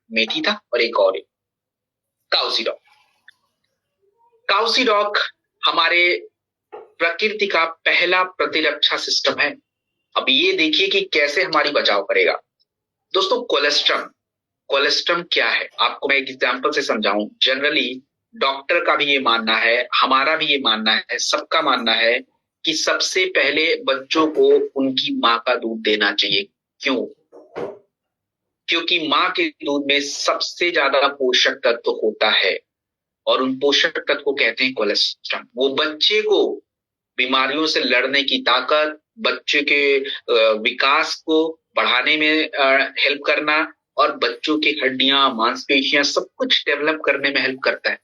मेथी था और एक और काउसीडॉक। काउसीडॉक हमारे प्रकृति का पहला प्रतिरक्षा सिस्टम है। अब ये देखिए कि कैसे हमारी बचाव करेगा। दोस्तों, कोलेस्ट्रम, कोलेस्ट्रम क्या है आपको मैं एक एग्जांपल से समझाऊं। जनरली डॉक्टर का भी ये मानना है, हमारा भी ये मानना है, सबका मानना है कि सबसे पहले बच्चों को उनकी माँ का दूध देना चाहिए। क्यों? क्योंकि माँ के दूध में सबसे ज्यादा पोषक तत्व होता है और उन पोषक तत्व को कहते हैं कोलेस्ट्रम। वो बच्चे को बीमारियों से लड़ने की ताकत, बच्चे के विकास को बढ़ाने में हेल्प करना और बच्चों की हड्डियां, मांसपेशियां सब कुछ डेवलप करने में हेल्प करता है।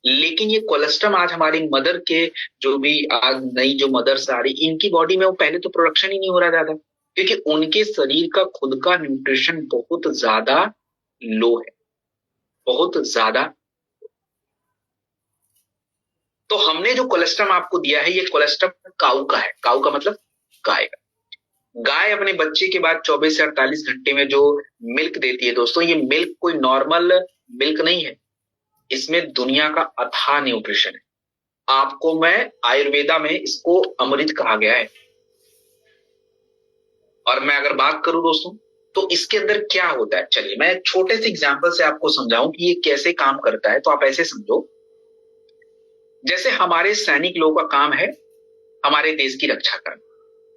लेकिन ये कोलेस्ट्रम आज हमारी मदर के, जो भी आज नई जो मदर्स आ रही, इनकी बॉडी में वो पहले तो प्रोडक्शन ही नहीं हो रहा ज्यादा, क्योंकि उनके शरीर का खुद का न्यूट्रिशन बहुत ज्यादा लो है, बहुत ज्यादा। तो हमने जो कोलेस्ट्रम आपको दिया है, ये कोलेस्ट्रम काऊ का है। काऊ का मतलब गाय का। गाय अपने बच्चे के बाद 24 से 48 घंटे में जो मिल्क देती है दोस्तों, ये मिल्क कोई नॉर्मल मिल्क नहीं है, इसमें दुनिया का अथाह न्यूट्रिशन है। आपको मैं आयुर्वेदा में इसको अमृत कहा गया है। और मैं अगर बात करूं दोस्तों, तो इसके अंदर क्या होता है, चलिए मैं छोटे से एग्जांपल से आपको समझाऊं कि ये कैसे काम करता है। तो आप ऐसे समझो, जैसे हमारे सैनिक लोगों का काम है हमारे देश की रक्षा करना।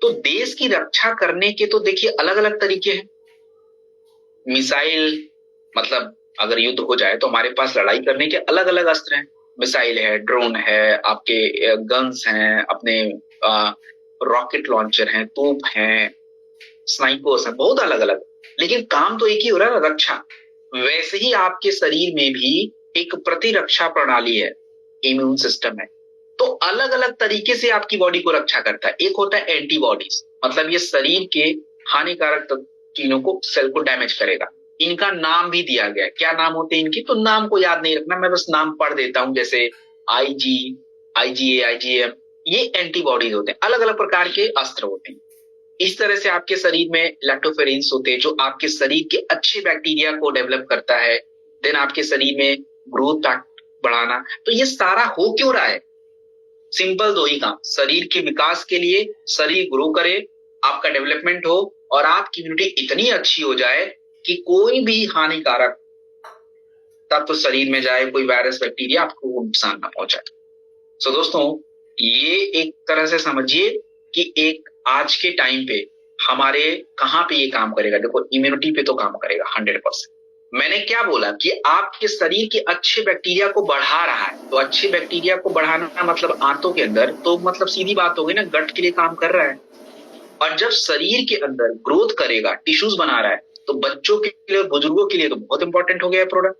तो देश की रक्षा करने के तो देखिए अलग अलग तरीके हैं। मिसाइल, मतलब अगर युद्ध हो जाए तो हमारे पास लड़ाई करने के अलग अलग अस्त्र हैं। मिसाइल है, ड्रोन है, आपके गन्स हैं, अपने रॉकेट लॉन्चर हैं, तोप हैं, स्नाइपर्स हैं, बहुत अलग अलग। लेकिन काम तो एक ही हो रहा है, रक्षा। वैसे ही आपके शरीर में भी एक प्रतिरक्षा प्रणाली है, इम्यून सिस्टम है। तो अलग अलग तरीके से आपकी बॉडी को रक्षा करता है। एक होता है एंटीबॉडीज, मतलब ये शरीर के हानिकारक चीजों को, सेल को डैमेज करेगा। इनका नाम भी दिया गया है। क्या नाम होते हैं इनके, तो नाम को याद नहीं रखना, मैं बस नाम पढ़ देता हूं। जैसे आईजी, आईजीए, आईजीएम, ये एंटीबॉडीज होते हैं। अलग अलग प्रकार के अस्त्र होते हैं। इस तरह से आपके शरीर में लैक्टोफेरेंस होते हैं, जो आपके शरीर के अच्छे बैक्टीरिया को डेवलप करता है। देन आपके शरीर में ग्रोथ बढ़ाना। तो ये सारा हो क्यों रहा है? सिंपल दो ही काम, शरीर के विकास के लिए, शरीर ग्रो करे, आपका डेवलपमेंट हो और आपकी इम्यूनिटी इतनी अच्छी हो जाए कि कोई भी हानिकारक तत्व शरीर में जाए, कोई वायरस, बैक्टीरिया, आपको नुकसान ना पहुंचाए। सो दोस्तों, ये एक तरह से समझिए कि एक आज के टाइम पे हमारे कहां पे ये काम करेगा। देखो, इम्यूनिटी पे तो काम करेगा 100%। मैंने क्या बोला कि आपके शरीर के अच्छे बैक्टीरिया को बढ़ा रहा है। तो अच्छे बैक्टीरिया को बढ़ाना मतलब आंतों के अंदर, तो मतलब सीधी बात हो गई ना, गट के लिए काम कर रहा है। और जब शरीर के अंदर ग्रोथ करेगा, टिश्यूज बना रहा है, तो बच्चों के लिए, बुजुर्गों के लिए तो बहुत इंपॉर्टेंट हो गया है प्रोडक्ट।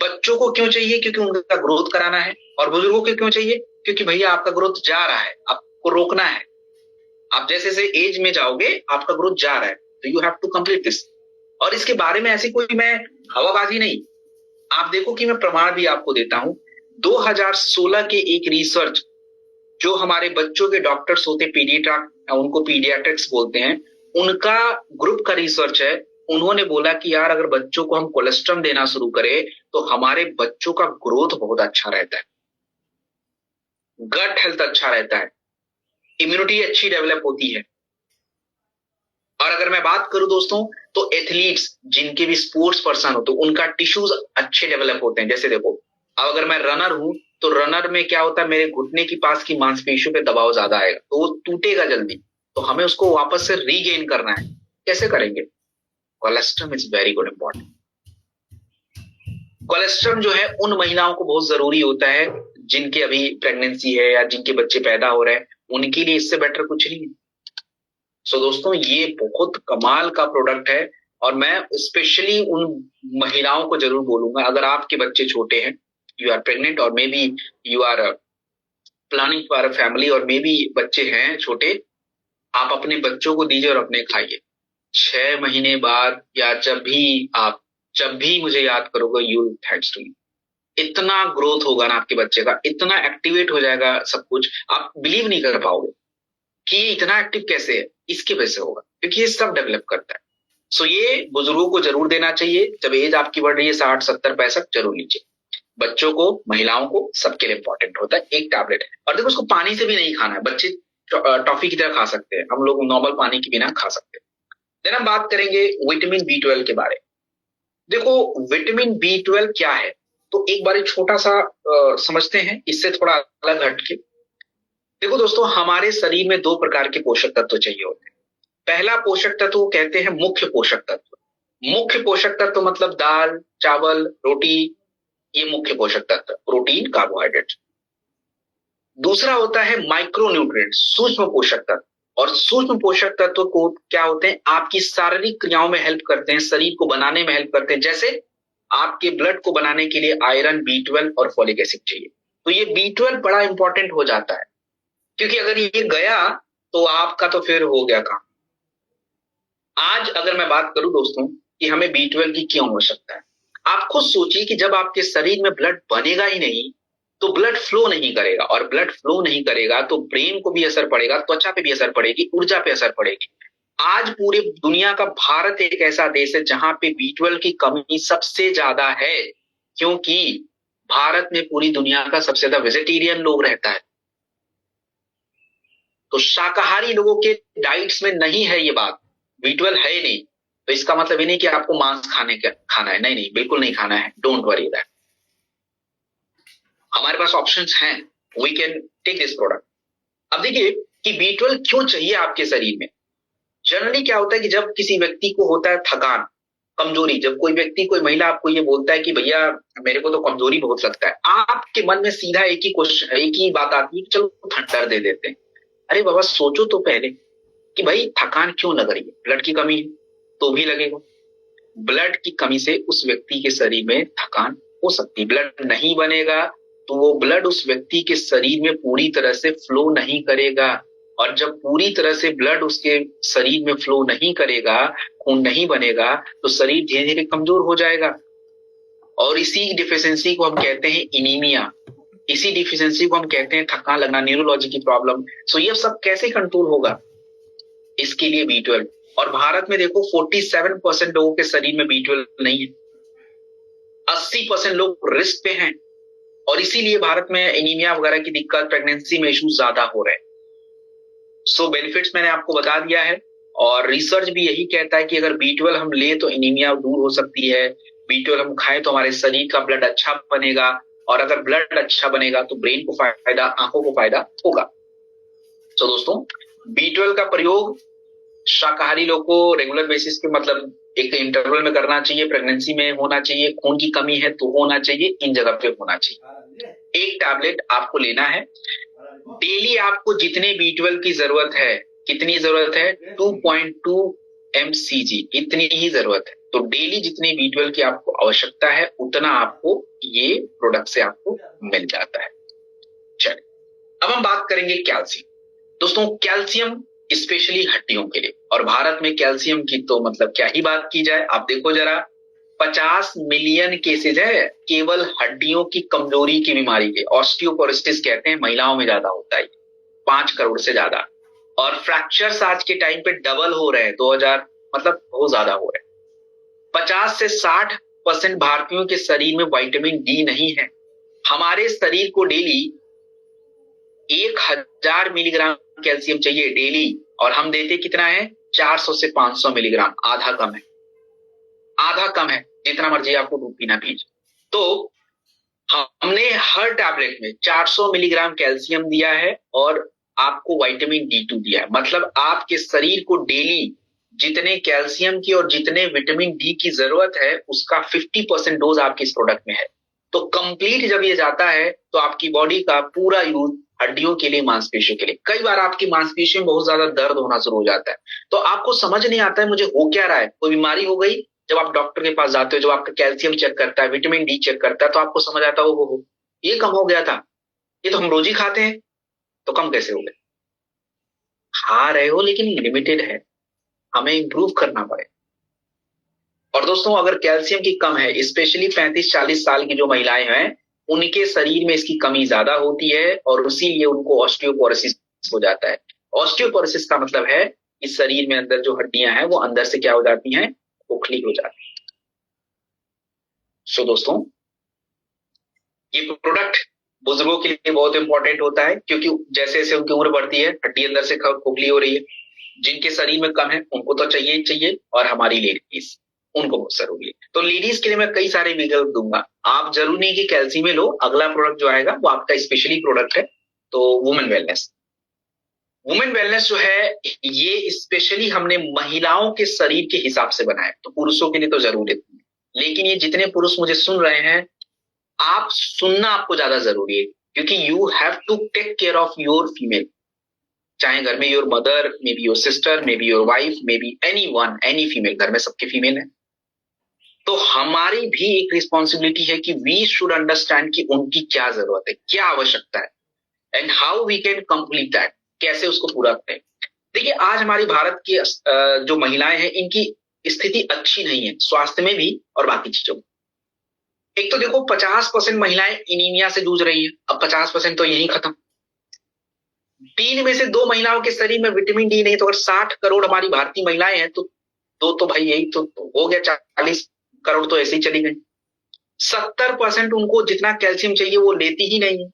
बच्चों को क्यों चाहिए? क्योंकि उनका ग्रोथ कराना है। और बुजुर्गों को क्यों चाहिए? क्योंकि भैया आपका ग्रोथ जा रहा है, आपको रोकना है। आप जैसे जैसे एज में जाओगे आपका ग्रोथ जा रहा है, तो you have to complete this. और इसके बारे में ऐसी कोई मैं हवाबाजी नहीं, आप देखो कि मैं प्रमाण भी आपको देता हूं। 2016 के एक रिसर्च, जो हमारे बच्चों के डॉक्टर्स होते, उनको पीडियाट्रिक्स बोलते हैं, उनका ग्रुप का रिसर्च है। उन्होंने बोला कि यार अगर बच्चों को हम कोलेस्ट्रम देना शुरू करें तो हमारे बच्चों का ग्रोथ बहुत अच्छा रहता है, गट हेल्थ अच्छा रहता है, इम्यूनिटी अच्छी डेवलप होती है। और अगर मैं बात करूं दोस्तों, तो एथलीट्स, जिनके भी स्पोर्ट्स पर्सन हो, तो उनका टिश्यूज अच्छे डेवलप होते हैं। जैसे देखो, अब अगर मैं रनर हूं, तो रनर में क्या होता है, मेरे घुटने के पास की मांसपेशियों पे दबाव ज्यादा आएगा, तो वो टूटेगा जल्दी। तो हमें उसको वापस से रीगेन करना है। कैसे करेंगे? Colostrum is very good important. Colostrum जो है उन महिलाओं को बहुत जरूरी होता है जिनके अभी प्रेगनेंसी है या जिनके बच्चे पैदा हो रहे हैं, उनके लिए इससे बेटर कुछ नहीं है। सो दोस्तों, ये बहुत कमाल का प्रोडक्ट है। और मैं स्पेशली उन महिलाओं को जरूर बोलूंगा, अगर आपके बच्चे छोटे हैं, यू आर प्रेग्नेंट और maybe you are planning for a family, और मे बी बच्चे हैं छोटे, आप अपने बच्चों को दीजिए और अपने खाइए। 6 महीने बाद या जब भी मुझे याद करोगे, यू थैंक्स टू मी। इतना ग्रोथ होगा ना आपके बच्चे का, इतना एक्टिवेट हो जाएगा सब कुछ, आप बिलीव नहीं कर पाओगे कि ये इतना एक्टिव कैसे है। इसकी वजह से होगा, क्योंकि ये सब डेवलप करता है। सो ये बुजुर्गों को जरूर देना चाहिए। जब एज आपकी बढ़ रही है 60, 70, 65 जरूर लीजिए। बच्चों को, महिलाओं को, सबके लिए इंपॉर्टेंट होता है। एक टैबलेट है, और देखो उसको पानी से भी नहीं खाना है। बच्चे टॉफी की तरह खा सकते हैं, हम लोग नॉर्मल पानी के बिना खा सकते हैं। देन हम बात करेंगे विटामिन B12 के बारे में। देखो विटामिन B12 क्या है, तो एक बार छोटा सा समझते हैं, इससे थोड़ा अलग हटके। देखो दोस्तों, हमारे शरीर में दो प्रकार के पोषक तत्व चाहिए होते हैं। पहला पोषक तत्व को कहते हैं मुख्य पोषक तत्व। मुख्य पोषक तत्व मतलब दाल, चावल, रोटी, ये मुख्य पोषक तत्व, प्रोटीन, कार्बोहाइड्रेट। दूसरा होता है माइक्रो न्यूट्रिएंट, सूक्ष्म पोषक तत्व। और सूक्ष्म पोषक तत्व को क्या होते हैं, आपकी शारीरिक क्रियाओं में हेल्प करते हैं, शरीर को बनाने में हेल्प करते हैं। जैसे आपके ब्लड को बनाने के लिए आयरन, B12 और फोलिक एसिड चाहिए। तो ये B12 बड़ा इंपॉर्टेंट हो जाता है, क्योंकि अगर ये गया तो आपका तो फिर हो गया काम। आज अगर मैं बात करूं दोस्तों कि हमें B12 की क्यों आवश्यकता है, आप खुद सोचिए कि जब आपके शरीर में ब्लड बनेगा ही नहीं तो ब्लड फ्लो नहीं करेगा, और ब्लड फ्लो नहीं करेगा तो ब्रेन को भी असर पड़ेगा, त्वचा पे भी असर पड़ेगी, ऊर्जा पे असर पड़ेगी। आज पूरे दुनिया का भारत एक ऐसा देश है जहां पे B12 की कमी सबसे ज्यादा है, क्योंकि भारत में पूरी दुनिया का सबसे ज्यादा वेजिटेरियन लोग रहता है। तो शाकाहारी लोगों के डाइट्स में नहीं है ये बात, B12 है नहीं। तो इसका मतलब ये नहीं कि आपको मांस खाना है, नहीं नहीं, बिल्कुल नहीं खाना है, डोंट वरी दैट। हमारे पास ऑप्शंस हैं, we can take this product. अब देखिए कि B12 क्यों चाहिए आपके शरीर में। जनरली क्या होता है कि जब किसी व्यक्ति को होता है थकान, कमजोरी, जब कोई व्यक्ति, कोई महिला आपको ये बोलता है कि भैया मेरे को तो कमजोरी बहुत लगता है, आपके मन में सीधा एक ही क्वेश्चन, एक ही बात आती है, चलो ठंडर दे देते हैं। अरे बाबा सोचो तो पहले कि भाई थकान क्यों लग रही है, ब्लड की कमी है तो भी लगेगा। ब्लड की कमी से उस व्यक्ति के शरीर में थकान हो सकती है। ब्लड नहीं बनेगा तो वो ब्लड उस व्यक्ति के शरीर में पूरी तरह से फ्लो नहीं करेगा, और जब पूरी तरह से ब्लड उसके शरीर में फ्लो नहीं करेगा, खून नहीं बनेगा, तो शरीर धीरे धीरे कमजोर हो जाएगा। और इसी डिफिशियंसी को हम कहते हैं इनीमिया, इसी डिफिशियंसी को हम कहते हैं थकान लगना, न्यूरोलॉजी की प्रॉब्लम। सो ये सब कैसे कंट्रोल होगा, इसके लिए B12। और भारत में देखो 47% लोगों के शरीर में B12 नहीं है, 80% लोग रिस्क पे हैं, और इसीलिए भारत में एनीमिया वगैरह की दिक्कत, प्रेगनेंसी में इश्यूज ज्यादा हो रहे हैं। सो बेनिफिट्स मैंने आपको बता दिया है, और रिसर्च भी यही कहता है कि अगर B12 हम ले तो एनीमिया दूर हो सकती है। B12 हम खाएं तो हमारे शरीर का ब्लड अच्छा बनेगा, और अगर ब्लड अच्छा बनेगा तो ब्रेन को फायदा, आंखों को फायदा होगा। तो दोस्तों B12 का प्रयोग शाकाहारी लोग को रेगुलर बेसिस पे, मतलब एक इंटरवल में करना चाहिए। प्रेगनेंसी में होना चाहिए, खून की कमी है तो होना चाहिए, इन जगह पे होना चाहिए। एक टैबलेट आपको लेना है डेली। आपको जितने B12 की जरूरत है, कितनी जरूरत है, 2.2 mcg, इतनी ही जरूरत है। तो डेली जितनी B12 की आपको आवश्यकता है उतना आपको ये प्रोडक्ट से आपको मिल जाता है। चलिए अब हम बात करेंगे कैल्शियम। दोस्तों कैल्शियम स्पेशली हड्डियों के लिए, और भारत में कैल्शियम की तो मतलब क्या ही बात की जाए। आप देखो जरा, 50 मिलियन केसेज है केवल हड्डियों की कमजोरी की बीमारी के, ऑस्टियोपोरोसिस कहते हैं, महिलाओं में ज्यादा होता है, 5 करोड़ से ज्यादा। और फ्रैक्चर्स आज के टाइम पे डबल हो रहे हैं, 2000 मतलब बहुत ज्यादा हो रहे हैं। 50 से 60% भारतीयों के शरीर में विटामिन डी नहीं है। हमारे शरीर को डेली 1000 मिलीग्राम कैल्शियम चाहिए डेली, और हम देते कितना है, 400 से 500 मिलीग्राम, आधा कम है, आधा कम है, जितना मर्जी आपको दूध पीना पीजिए। तो हमने हर टैबलेट में 400 मिलीग्राम कैल्शियम दिया है, और आपको विटामिन D2 दिया है। मतलब आपके शरीर को डेली जितने कैल्शियम की और जितने विटामिन डी की जरूरत है उसका 50% डोज आपके इस प्रोडक्ट में है। तो कंप्लीट जब ये जाता है तो आपकी बॉडी का पूरा यूज हड्डियों के लिए, मांसपेशियों के लिए। कई बार आपकी मांसपेशियों में बहुत ज्यादा दर्द होना शुरू हो जाता है, तो आपको समझ नहीं आता है मुझे हो क्या रहा है, कोई बीमारी हो गई। जब आप डॉक्टर के पास जाते हो, जब आपका कैल्शियम चेक करता है, विटामिन डी चेक करता है, तो आपको समझ आता है हो ये कम हो गया था, ये तो हम रोज ही खाते हैं, तो कम कैसे हो गए। खा रहे हो लेकिन लिमिटेड है, हमें इंप्रूव करना पड़े। और दोस्तों अगर कैल्शियम की कम है, स्पेशली 35-40 साल की जो महिलाएं हैं, उनके शरीर में इसकी कमी ज्यादा होती है, और इसीलिए उनको ऑस्टियोपोरोसिस हो जाता है। ऑस्टियोपोरोसिस का मतलब है इस शरीर में अंदर जो हड्डियां हैं वो अंदर से क्या हो जाती हैं, खोखली हो जाती है। सो दोस्तों, ये प्रोडक्ट बुजुर्गों के लिए बहुत इंपॉर्टेंट होता है, क्योंकि जैसे जैसे उनकी उम्र बढ़ती है हड्डी अंदर से खोखली हो रही है। जिनके शरीर में कम है उनको तो चाहिए ही चाहिए, और हमारी लेडीज उनको बहुत जरूरी है। तो लेडीज के लिए मैं कई सारे विकल्प दूंगा। आप जरूर नहीं कि कैल्शियम में लो, अगला प्रोडक्ट जो आएगा वो आपका स्पेशली प्रोडक्ट है। तो वुमेन वेलनेस, वुमेन वेलनेस जो है ये स्पेशली हमने महिलाओं के शरीर के हिसाब से बनाया, तो पुरुषों के लिए तो जरूरी नहीं। लेकिन ये जितने पुरुष मुझे सुन रहे हैं, आप सुनना आपको ज्यादा जरूरी है, क्योंकि you have to take care of your female. चाहे घर में your mother, maybe your sister, maybe your wife, maybe anyone, any female, घर में सबके फीमेल है। तो हमारी भी एक रिस्पॉन्सिबिलिटी है कि वी शुड अंडरस्टैंड कि उनकी क्या जरूरत है, क्या आवश्यकता है, and how we can complete that, कैसे उसको पूरा करें। देखिए, आज हमारी भारत की जो महिलाएं हैं, इनकी स्थिति अच्छी नहीं है, स्वास्थ्य में भी और बाकी चीजों में। एक तो देखो 50% महिलाएं इनीमिया से जूझ रही है, अब 50% तो यही खत्म। 3 में से 2 महिलाओं के शरीर में विटामिन डी नहीं, तो अगर 60 करोड़ हमारी भारतीय महिलाएं हैं, तो दो तो भाई यही तो हो गया, 40 करोड़ तो ऐसे ही चली गई। 70% उनको जितना कैल्शियम चाहिए वो लेती ही नहीं है।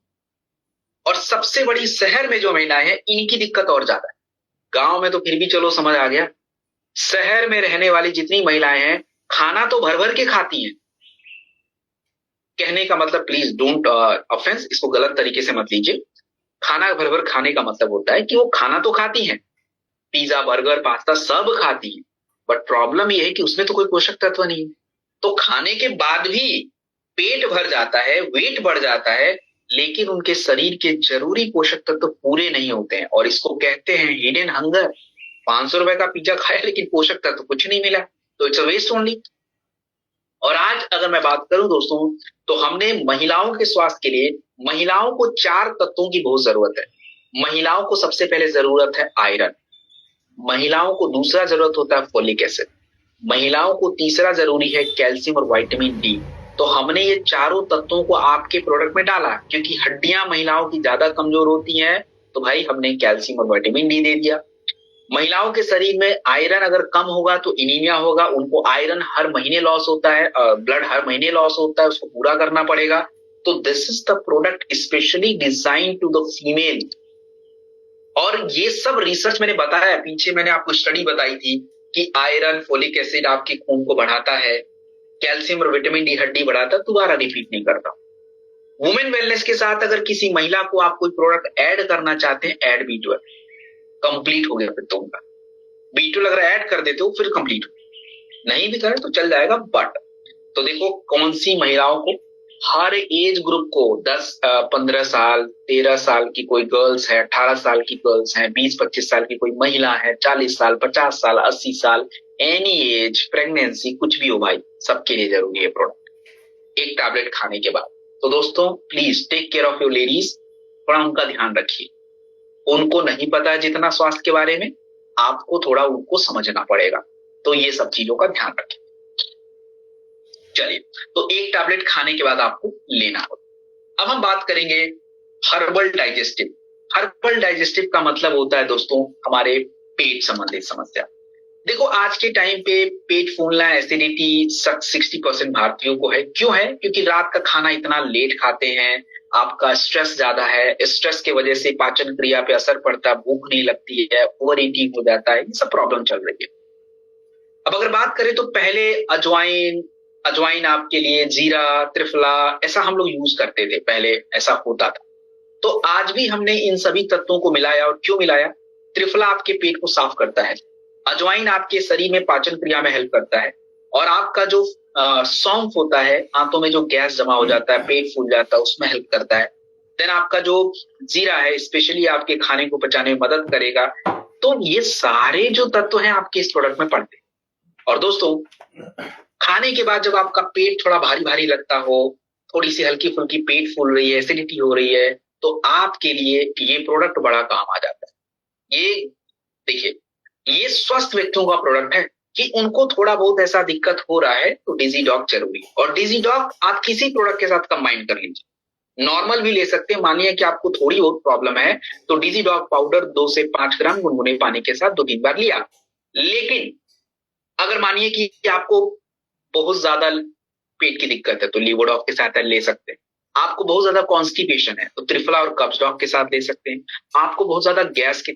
और सबसे बड़ी शहर में जो महिलाएं हैं, इनकी दिक्कत और ज्यादा है। गांव में तो फिर भी चलो समझ आ गया, शहर में रहने वाली जितनी महिलाएं हैं, खाना तो भर भर के खाती हैं। कहने का मतलब, प्लीज डोंट ऑफेंस, इसको गलत तरीके से मत लीजिए। खाना भर भर खाने का मतलब होता है कि वो खाना तो खाती हैं, पिज्जा बर्गर पास्ता सब खाती हैं, बट प्रॉब्लम ये है कि उसमें तो कोई पोषक तत्व नहीं है। तो खाने के बाद भी पेट भर जाता है, वेट बढ़ जाता है, लेकिन उनके शरीर के जरूरी पोषक तत्व पूरे नहीं होते हैं, और इसको कहते हैं हिडन हंगर। 500 रुपए का पिज्जा खाया लेकिन पोषक तत्व कुछ नहीं मिला, तो इट्स अ वेस्ट ओनली। और आज अगर मैं बात करूं दोस्तों, तो हमने महिलाओं के स्वास्थ्य के लिए महिलाओं को 4 तत्वों की बहुत जरूरत है। महिलाओं को सबसे पहले जरूरत है आयरन, महिलाओं को दूसरा जरूरत होता है फोलिक एसिड, महिलाओं को तीसरा जरूरी है कैल्शियम और विटामिन डी। तो हमने ये चारों तत्वों को आपके प्रोडक्ट में डाला, क्योंकि हड्डियां महिलाओं की ज्यादा कमजोर होती हैं, तो भाई हमने कैल्शियम और विटामिन डी दे दिया। महिलाओं के शरीर में आयरन अगर कम होगा तो इनीमिया होगा, उनको आयरन हर महीने लॉस होता है, ब्लड हर महीने लॉस होता है, उसको पूरा करना पड़ेगा। तो this is the product specially design to the female. और ये सब रिसर्च मैंने बताया, पीछे मैंने आपको स्टडी बताई थी कि आयरन फोलिक एसिड आपके खून को बढ़ाता है, कैल्शियम और विटामिन डी हड्डी बढ़ाता है। दोबारा रिपीट नहीं करता। वुमेन वेलनेस के साथ अगर किसी महिला को आप कोई प्रोडक्ट ऐड करना चाहते हैं, ऐड B12, कंप्लीट हो गया फिर तो उनका। B12 अगर ऐड कर देते हो फिर कंप्लीट हो, नहीं भी करें तो चल जाएगा। बट तो देखो कौन सी महिलाओं को, हर एज ग्रुप को, 15 साल, 13 साल की कोई गर्ल्स है, 18 साल की गर्ल्स है, 20-25 साल की कोई महिला है, 40 साल, 50 साल, 80 साल, एनी एज, प्रेगनेंसी, कुछ भी हो भाई, सबके लिए जरूरी है प्रोडक्ट, एक टैबलेट खाने के बाद। तो दोस्तों please take care of your ladies, थोड़ा उनका ध्यान रखिए। उनको नहीं पता है जितना स्वास्थ्य के बारे में, आपको थोड़ा उनको समझना पड़ेगा, तो ये सब चीजों का ध्यान रखें। चलिए, तो एक टैबलेट खाने के बाद आपको लेना होगा। अब हम बात करेंगे हर्बल डाइजेस्टिव। हर्बल डाइजेस्टिव का मतलब होता है दोस्तों हमारे पेट संबंधित समस्या। देखो आज के टाइम पे पेट फूलना, एसिडिटी 60% भारतीयों को है। क्यों है? क्योंकि रात का खाना इतना लेट खाते हैं, आपका स्ट्रेस ज्यादा है, स्ट्रेस की वजह से पाचन क्रिया पे असर पड़ता है, भूख नहीं लगती है, ओवर ईटिंग हो जाता है, ये सब प्रॉब्लम चल रही है। अब अगर बात करें तो पहले अजवाइन आपके लिए, जीरा, त्रिफला, ऐसा हम लोग यूज करते थे, पहले ऐसा होता था। तो आज भी हमने इन सभी तत्वों को मिलाया। और क्यों मिलाया? त्रिफला आपके पेट को साफ करता है, अजवाइन आपके शरीर में पाचन क्रिया में हेल्प करता है, और आपका जो सौंफ होता है, आंतों में जो गैस जमा हो जाता है, पेट फूल जाता है, उसमें हेल्प करता है। देन आपका जो जीरा है, स्पेशली आपके खाने को पचाने में मदद करेगा। तो ये सारे जो तत्व हैं आपके इस प्रोडक्ट में पड़ते हैं। और दोस्तों खाने के बाद जब आपका पेट थोड़ा भारी भारी लगता हो, थोड़ी सी हल्की फुल्की पेट फूल रही है, एसिडिटी हो रही है, तो आपके लिए ये प्रोडक्ट बड़ा काम आ जाता है। ये देखिए, ये स्वस्थ व्यक्तियों का प्रोडक्ट है कि उनको थोड़ा बहुत ऐसा दिक्कत हो रहा है तो डिजी डॉग जरूरी है। और डिजी डॉग आप किसी प्रोडक्ट के साथ कंबाइन कर लीजिए, नॉर्मल भी ले सकते हैं। मानिए कि आपको थोड़ी बहुत प्रॉब्लम है तो डिजी डॉग पाउडर 2 से 5 ग्राम गुनगुने पानी के साथ 2-3 बार लिया। लेकिन अगर मानिए कि आपको बहुत ज्यादा पेट की दिक्कत है तो लीवोडॉग के साथ ले सकते हैं। आपको बहुत ज्यादा कॉन्स्टिपेशन है तो त्रिफला और कब्ज डॉग के साथ ले सकते हैं। आपको बहुत ज्यादा गैस की